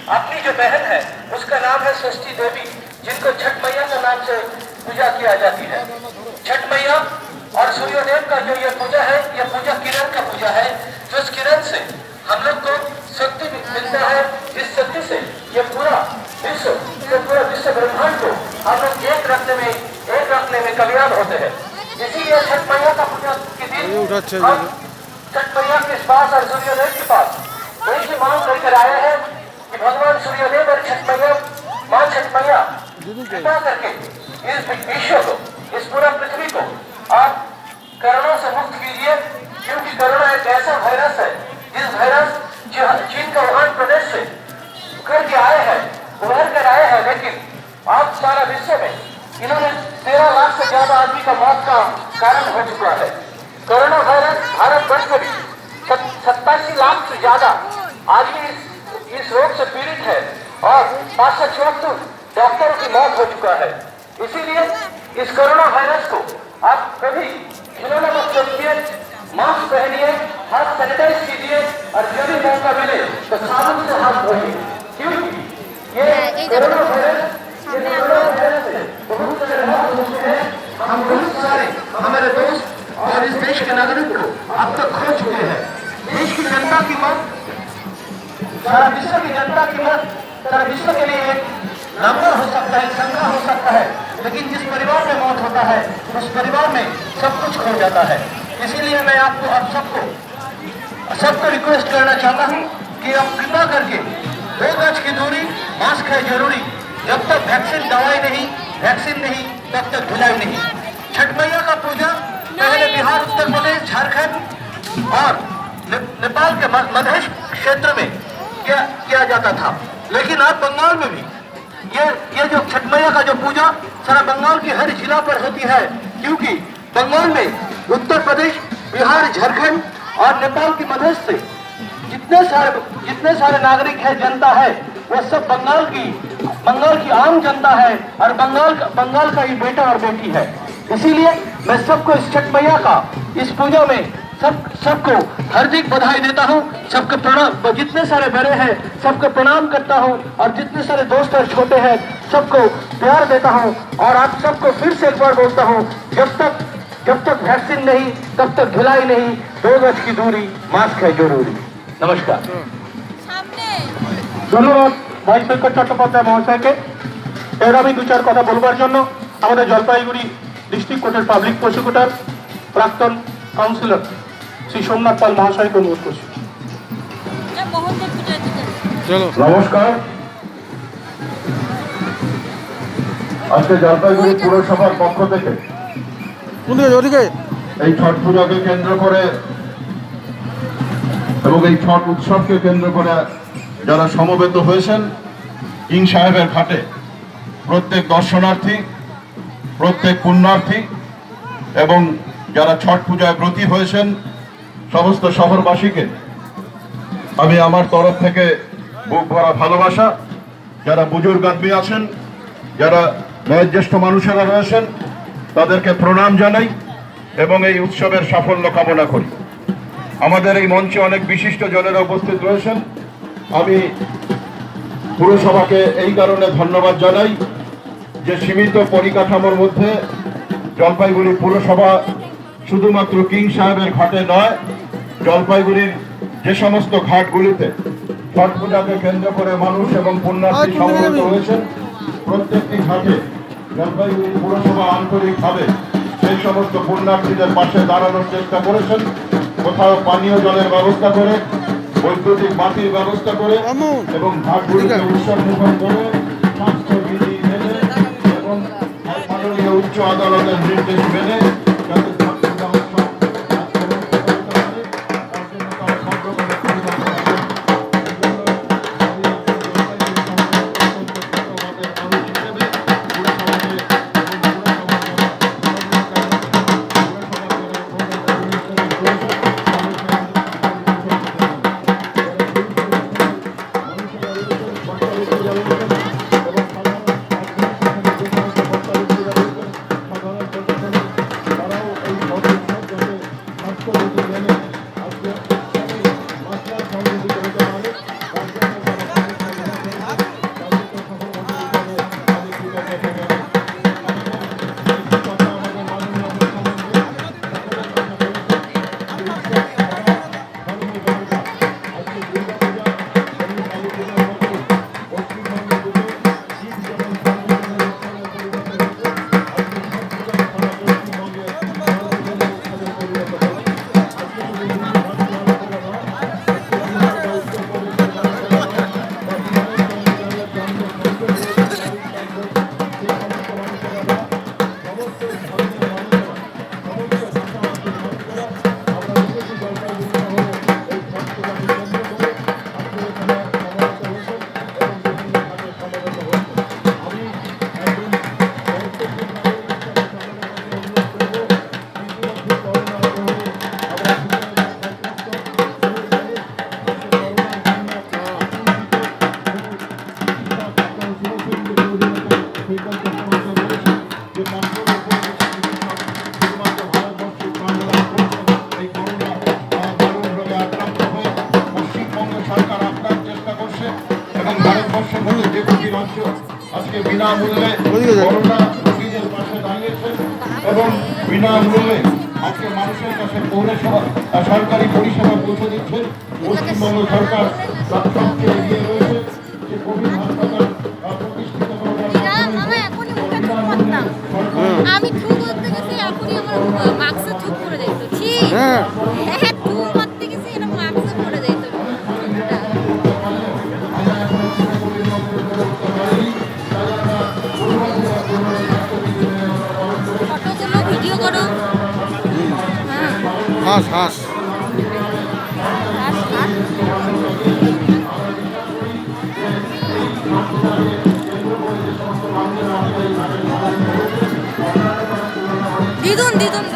अपनी जो बहन है उसका नाम है षष्ठी देवी, जिनको छठ मैया के नाम से पूजा किया जाती है। छठ मैया और सूर्यदेव का जो ये पूजा है, ये पूजा किरण का पूजा है। जो इस किरण से हम लोग को शक्ति मिलता है, इस शक्ति से ये पूरा विश्व ब्रह्मांड को हम लोग एक रखने में कामयाब होते हैं। इसीलिए छठ मैया का पूजा के दिन हम छठ मैया के पास और सूर्यदेव के पास एक ही मांग लेकर आए हैं कि भगवान सूर्यदेव और छठ मैया, माँ छठ मैया कृपा करके इस विश्व को, इस पूरा पृथ्वी को आप कोरोना से मुक्त कीजिए, क्योंकि कोरोना एक ऐसा वायरस है, जिस वायरस जो चीन का वुहान प्रदेश से उभर कर आए हैं, लेकिन आज सारा विश्व में इन्होंने 13 लाख से ज्यादा आदमी का मौत का कारण हो चुका है। कोरोना वायरस भारत वर्ष में भी 87 लाख से ज्यादा आदमी इस रोग से पीड़ित है और 574 डॉक्टरों की मौत हो चुका है। इसीलिए इस कोरोना वायरस को आप कभी खिलौना मत समझिए, मास्क पहनिए, हाथ सैनिटाइज कीजिए और जब भी मौका मिले तो साबुन से हाथ धोइए, क्योंकि ये कोरोना वायरस है बहुत सारे मौत हो चुके हैं। हम बहुत सारे हमारे दोस्त और इस देश के नागरिक को अब तक खो चुके हैं। देश की जनता की मौत, सारा विश्व की जनता की मौत सारा विश्व के लिए एक नंबर हो सकता है, संख्या हो सकता है, लेकिन जिस परिवार में मौत होता है उस परिवार में सब कुछ खो जाता है। इसीलिए मैं आपको अब सबको रिक्वेस्ट करना चाहता हूँ कि आप कृपा करके 2 गज की दूरी, मास्क है जरूरी, जब तक वैक्सीन नहीं तब तक धुलाई नहीं। छठ मैया का पूजा पहले बिहार, उत्तर प्रदेश, झारखंड और नेपाल के मध्य क्षेत्र में किया जाता था, लेकिन अब बंगाल में भी ये जो छठ मैया का जो पूजा सारा बंगाल के हर जिला पर होती है, क्योंकि बंगाल में उत्तर प्रदेश, बिहार, झारखंड और नेपाल की मदद से जितने सारे नागरिक है, जनता है, वो सब बंगाल की आम जनता है और बंगाल का ही बेटा और बेटी है। इसीलिए मैं सबको इस छठ मैया का इस पूजा में सबको हार्दिक बधाई देता हूँ। सबको प्रणाम, जितने सारे बड़े हैं सबको प्रणाम करता हूँ और जितने सारे दोस्त और छोटे हैं सबको प्यार देता हूँ। और आप सबको फिर से एक बार बोलता हूँ, जब तक वैक्सीन नहीं तब तक धुलाई नहीं, 2 गज की दूरी, मास्क है जरूरी। नमस्कार। ধন্যবাদ ভাই শঙ্কর চট্টোপাধ্যায় মহাশয়কে। এর আমি 2-4 কথা বলবার জন্য আমাদের জলপাইগুড়ি ডিস্ট্রিক্ট কোর্টের পাবলিক প্রসিকিউটর প্রাক্তন কাউন্সিলর শ্রী সোমনাথ পাল মহাশয়কে অনুরোধ করছি। নমস্কার। আজকে জলপাইগুড়ি পুরসভার পক্ষ থেকে এই ছট পূজাকে কেন্দ্র করে এবং এই ছট উৎসবকে কেন্দ্র করে যারা সমবেত হয়েছেন কিং সাহেবের ঘাটে, প্রত্যেক দর্শনার্থী, প্রত্যেক পুণ্যার্থী এবং যারা ছট পূজায় ব্রতী হয়েছেন সমস্ত শহরবাসীকে আমি আমার তরফ থেকে বুক ভরা ভালোবাসা, যারা বুজুর্গ আদমি আছেন, যারা বয়োজ্যেষ্ঠ মানুষেরা রয়েছেন তাদেরকে প্রণাম জানাই এবং এই উৎসবের সাফল্য কামনা করি। আমাদের এই মঞ্চে অনেক বিশিষ্ট জনেরা উপস্থিত রয়েছেন। আমি পুরসভাকে এই কারণে ধন্যবাদ জানাই যে সীমিত পরিকাঠামোর মধ্যে জলপাইগুড়ি পুরসভা শুধুমাত্র কিং সাহেবের ঘাটে নয়, জলপাইগুড়ির যে সমস্ত ঘাটগুলিতে ছট পূজাকে কেন্দ্র করে মানুষ এবং পুণ্যার্থী সমবেত হয়েছেন, প্রত্যেকটি ঘাটে জলপাইগুড়ি পুরসভা আন্তরিকভাবে সেই সমস্ত পুণ্যার্থীদের পাশে দাঁড়ানোর চেষ্টা করেছেন। কোথাও পানীয় জলের ব্যবস্থা করে, বৈদ্যুতিক বাতির ব্যবস্থা করে এবং ঘাটগুলিকে উৎসব মুখর করে স্বাস্থ্যবিধি মেনে এবং মাননীয় উচ্চ আদালতের নির্দেশ মেনে যাতে এবং ভারতবর্ষ মধ্যে যে দুটি রাজ্য আজকে বিনামূল্যে করোনা রোগীদের পাশে দাঁড়িয়েছে এবং বিনামূল্যে আজকে মানুষের কাছে পৌরসভা সরকারি পরিষেবা পৌঁছে দিচ্ছে। পশ্চিমবঙ্গ সরকার তার সবচেয়ে এগিয়ে রয়েছে যে কোভিড হাসপাতাল প্রতিষ্ঠিত করবার মাধ্যমে আমি থু করতে গেছি এখনই আমার মাস্কে থু করে দিত ঠিক হ্যাঁ থু করতে গেছি এটা মাস্কে করে দিত ফটো তোলো ভিডিও করো হাস হাস দিদুন দিদুন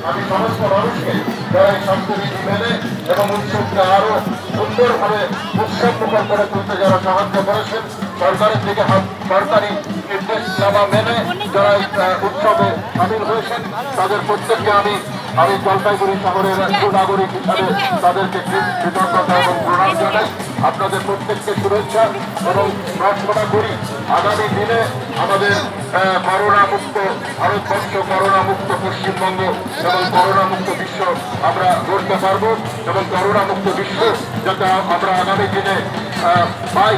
আমি সমস্ত মানুষকে যারা এই স্বাস্থ্যবিধি মেনে এবং উৎসবকে আরো সুন্দরভাবে উৎসবমুখর করে তুলতে যারা সাহায্য করেছেন, সরকারের থেকে সরকারি নির্দেশনামা মেনে যারা এই উৎসবে সামিল হয়েছেন, তাদের প্রত্যেককে আমি জলপাইগুড়ি শহরের সুনাগরিক হিসাবে তাদেরকে কৃতজ্ঞতা এবং প্রণাম জানাই। আপনাদের প্রত্যেককে শুভেচ্ছা এবং প্রার্থনা করি আগামী দিনে আমাদের করোনা মুক্ত ভারতবর্ষ, করোনা মুক্ত পশ্চিমবঙ্গ এবং করোনা মুক্ত বিশ্ব আমরা গড়তে পারবো এবং করোনা মুক্ত বিশ্ব যাতে আমরা আগামী দিনে পাই,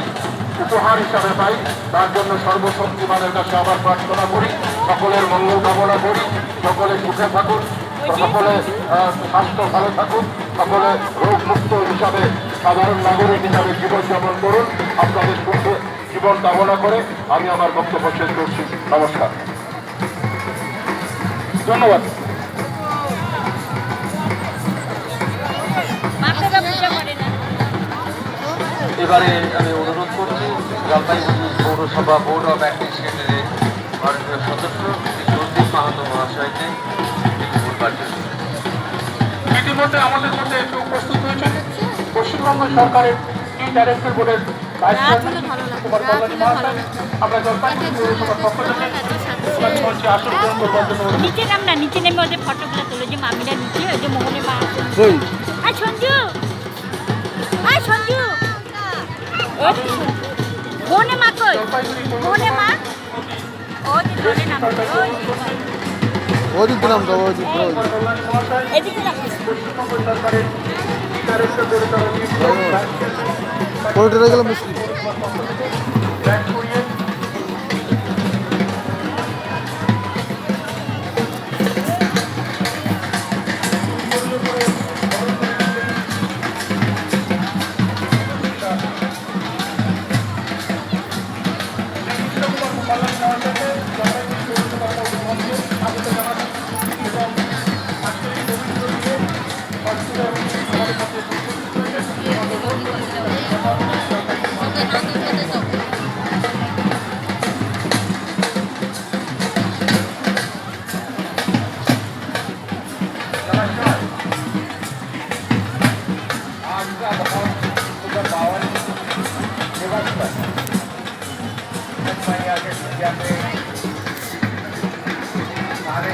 উপহার হিসাবে পাই, তার জন্য সর্বশক্তিমানের কাছে আবার প্রার্থনা করি। সকলের মঙ্গল কামনা করি, সকলে সুখে থাকুন, সকলে স্বাস্থ্য ভালো থাকুন, সকলে রোগ মুক্ত হিসাবে সাধারণ নাগরিক হিসাবে জীবনযাপন করুন। আপনাদের সুখে জীবন কামনা করে আমি আমার বক্তব্য শেষ করছি। নমস্কার, ধন্যবাদ। এবারে আমি অনুরোধ করছি জলপাইগুড়ি পৌরসভা বোর্ড অফ অ্যাডমিনিস্ট্রেটরের মাননীয় সদস্য শ্রী সন্দীপ মাহাতো মহাশয়কে বলবার জন্য। ইতিমধ্যে আমাদের মধ্যে একটু উপস্থিত হয়েছেন পশ্চিমবঙ্গ সরকারের এই ডাইরেক্টর বোর্ডের ভাইস চেয়ারম্যান কুমার কল্যাণী মহাশয়। আমরা জলপাইগুড়ি পৌরসভার পক্ষ থেকে ওনাকে মঞ্চে আসন গ্রহণ করবার জন্য নিচে নাম না, নিচে নেমে ওদের ফটোগুলো তোলো, যে মামিরা নিচে, ওই যে মোহনের মা আছে। আয় সঞ্জু, আয় সঞ্জু, মোহনের মা কই? মোহনের মা ও যে ধরে নাম ওদিক দিলাম তো ওদিক কল্যাণী মহাশয় এদিকে রাখ। পশ্চিমবঙ্গ সরকারের এই ডাইরেক্টর বোর্ডের তরফে পোল্ট্রি গেলে মুশকিল ব্যাংক